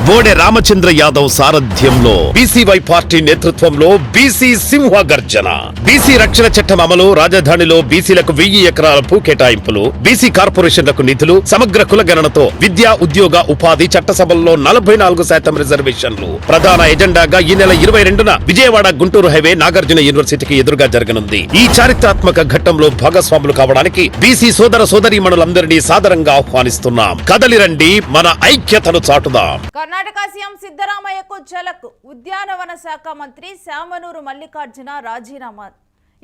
బోడే రామచంద్ర యాదవ్ సారథ్యంలో BCY party నేతృత్వంలో BC సింహ గర్జన. బీసీ రక్షణ చట్టం అమలు, రాజధానిలో బీసీలకు 1000 ఎకరాల భూ కేటాయింపులు, బీసీ కార్పొరేషన్లకు నిధులు, సమగ్ర కులగణనతో విద్యా, ఉద్యోగ, ఉపాధి, చట్టసభల్లో 44% రిజర్వేషన్లు ప్రధాన ఎజెండాగా ఈ నెల 22న విజయవాడ గుంటూరు హైవే నాగార్జున యూనివర్సిటీకి ఎదురుగా జరగనుంది. ఈ చారిత్రాత్మక ఘట్టంలో భాగస్వాములు కావడానికి బీసీ సోదర సోదరీమణులందరినీ సాదరంగా ఆహ్వానిస్తున్నాం. కదలిరండి, మన ఐక్యతను చాటుదాం. కర్ణాటక సీఎం సిద్ధరామయ్యకు ఝలక్. ఉద్యానవన శాఖ మంత్రి శామనూరు మల్లికార్జున రాజీనామా.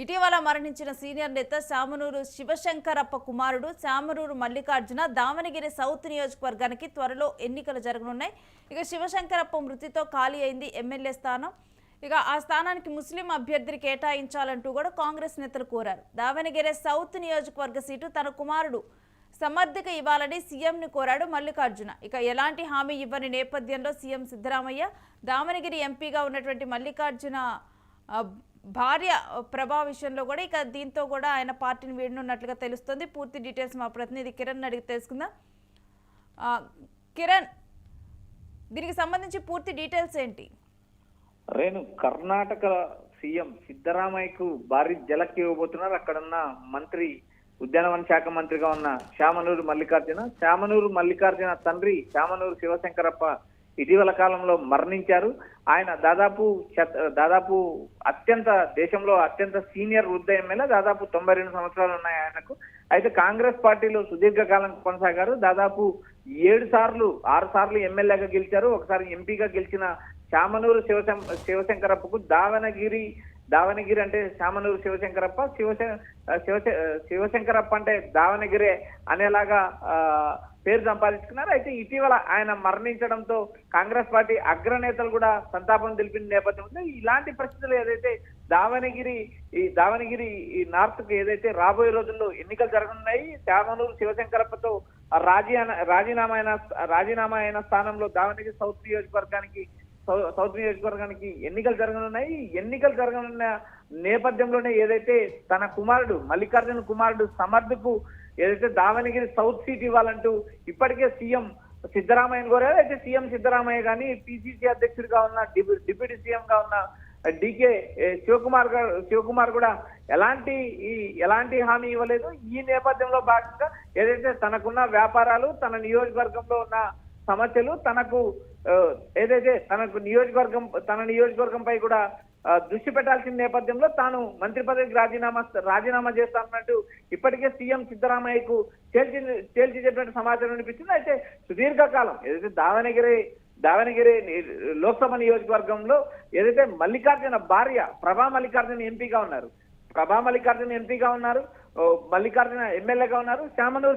ఇటీవల మరణించిన సీనియర్ నేత శామనూరు శివశంకరప్ప కుమారుడు శామనూరు మల్లికార్జున దావణగిరి సౌత్ నియోజకవర్గానికి త్వరలో ఎన్నికలు జరగనున్నాయి. ఇక శివశంకరప్ప మృతితో ఖాళీ అయింది ఎమ్మెల్యే స్థానం. ఇక ఆ స్థానానికి ముస్లిం అభ్యర్థిని కేటాయించాలంటూ కూడా కాంగ్రెస్ నేతలు కోరారు. దావణగిరి సౌత్ నియోజకవర్గ సీటు తన కుమారుడు సమర్థిక ఇవ్వాలని సీఎంని కోరాడు మల్లికార్జున. ఇక ఎలాంటి హామీ ఇవ్వని నేపథ్యంలో సీఎం సిద్ధరామయ్య దావణగిరి ఎంపీగా ఉన్నటువంటి మల్లికార్జున భార్య ప్రభా విషయంలో కూడా ఇక దీంతో కూడా ఆయన పార్టీని వీడనున్నట్లుగా తెలుస్తుంది. పూర్తి డీటెయిల్స్ మా ప్రతినిధి కిరణ్ అడిగి తెలుసుకుందాం. కిరణ్, దీనికి సంబంధించి పూర్తి డీటెయిల్స్ ఏంటి? రేణు, కర్ణాటక సీఎం సిద్ధరామయ్యకు భారీ ఝలక్ ఇవ్వబోతున్నారు. అక్కడున్న మంత్రి, ఉద్యానవన శాఖ మంత్రిగా ఉన్న శామనూరు మల్లికార్జున తండ్రి శామనూరు శివశంకరప్ప ఇటీవల కాలంలో మరణించారు. ఆయన దాదాపు దేశంలో అత్యంత సీనియర్ వృద్ధ ఎమ్మెల్యే. దాదాపు 92 సంవత్సరాలు ఉన్నాయి ఆయనకు. అయితే కాంగ్రెస్ పార్టీలో సుదీర్ఘకాలం కొనసాగారు. దాదాపు 6 సార్లు ఎమ్మెల్యేగా గెలిచారు. ఒకసారి ఎంపీగా గెలిచిన శామనూరు శివశంకరప్పకు దావణగిరి అంటే శామనూరు శివశంకరప్ప, శివశంకరప్ప అంటే దావణగిరే అనేలాగా పేరు సంపాదించుకున్నారు. అయితే ఇటీవల ఆయన మరణించడంతో కాంగ్రెస్ పార్టీ అగ్రనేతలు కూడా సంతాపం తెలిపిన నేపథ్యంలో ఇలాంటి పరిస్థితులు ఏదైతే దావణగిరి నార్త్ కు ఏదైతే రాబోయే రోజుల్లో ఎన్నికలు జరగనున్నాయి, శామనూరు శివశంకరప్పతో రాజీనామా అయిన స్థానంలో దావణగిరి సౌత్ నియోజకవర్గానికి ఎన్నికలు జరగనున్నాయి. ఎన్నికలు జరగనున్న నేపథ్యంలోనే ఏదైతే తన కుమారుడు మల్లికార్జున కుమారుడు సమర్థకు ఏదైతే దావణగిరి సౌత్ సీట్ ఇవ్వాలంటూ ఇప్పటికే సీఎం సిద్ధరామయ్యను కోరారు. అయితే సీఎం సిద్ధరామయ్య కానీ పిసిసి అధ్యక్షుడిగా ఉన్న డిప్యూటీ సీఎం గా ఉన్న డికే శివకుమార్ కూడా ఎలాంటి హామీ ఇవ్వలేదు. ఈ నేపథ్యంలో భాగంగా ఏదైతే తనకున్న వ్యాపారాలు, తన నియోజకవర్గంలో ఉన్న సమస్యలు, తన నియోజకవర్గంపై కూడా దృష్టి పెట్టాల్సిన నేపథ్యంలో తాను మంత్రి పదవికి రాజీనామా చేస్తానన్నట్టు ఇప్పటికే సీఎం సిద్ధరామయ్యకు తేల్చి చెప్పినట్టు సమాచారం అనిపిస్తుంది. అయితే సుదీర్ఘకాలం ఏదైతే దావణగిరి లోక్సభ నియోజకవర్గంలో ఏదైతే మల్లికార్జున భార్య ప్రభా మల్లికార్జున ఎంపీగా ఉన్నారు, మల్లికార్జున ఎమ్మెల్యేగా ఉన్నారు, శామనూరు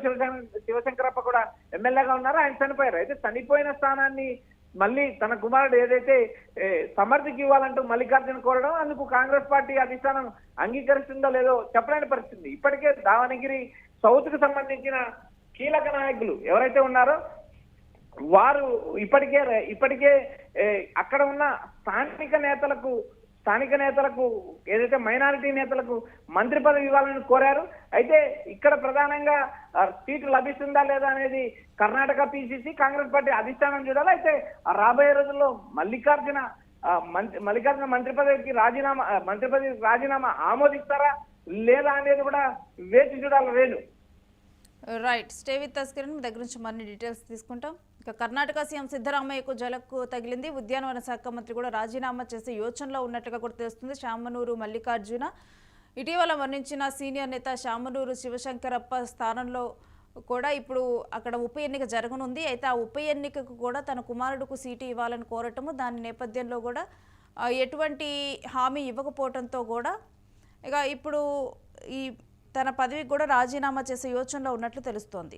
శివశంకరప్ప కూడా ఎమ్మెల్యేగా ఉన్నారు. ఆయన చనిపోయారు. అయితే చనిపోయిన స్థానాన్ని మళ్ళీ తన కుమారుడు ఏదైతే సమర్థికి ఇవ్వాలంటూ మల్లికార్జున కోరడం, అందుకు కాంగ్రెస్ పార్టీ అధిష్టానం అంగీకరిస్తుందో లేదో చెప్పలేని పరిస్థితి. ఇప్పటికే దావణగిరి సౌత్ కు సంబంధించిన కీలక నాయకులు ఎవరైతే ఉన్నారో వారు ఇప్పటికే అక్కడ ఉన్న స్థానిక నేతలకు ఏదైతే మైనారిటీ నేతలకు మంత్రి పదవి ఇవ్వాలని కోరారు. అయితే ఇక్కడ ప్రధానంగా సీటు లభిస్తుందా లేదా అనేది కర్ణాటక పిసిసి కాంగ్రెస్ పార్టీ అధిష్టానం చూడాలి. అయితే రాబోయే రోజుల్లో మల్లికార్జున మంత్రి పదవికి రాజీనామా ఆమోదిస్తారా లేదా అనేది కూడా వేచి చూడాలి. Renu, right, stay with us Kiran. మీ దగ్గర నుంచి మరిన్ని డీటెయిల్స్ తీసుకుంటాం. ఇక కర్ణాటక సీఎం సిద్ధరామయ్యకు ఝలక్ తగిలింది. ఉద్యానవన శాఖ మంత్రి కూడా రాజీనామా చేసే యోచనలో ఉన్నట్టుగా కూడా తెలుస్తుంది. శామనూరు మల్లికార్జున ఇటీవల మరణించిన సీనియర్ నేత శామనూరు శివశంకరప్ప స్థానంలో కూడా ఇప్పుడు అక్కడ ఉప ఎన్నిక జరగనుంది. అయితే ఆ ఉప ఎన్నికకు కూడా తన కుమారుడుకు సీటు ఇవ్వాలని కోరటము, దాని నేపథ్యంలో కూడా ఎటువంటి హామీ ఇవ్వకపోవడంతో కూడా ఇక ఇప్పుడు తన పదవికి కూడా రాజీనామా చేసే యోచనలో ఉన్నట్లు తెలుస్తోంది.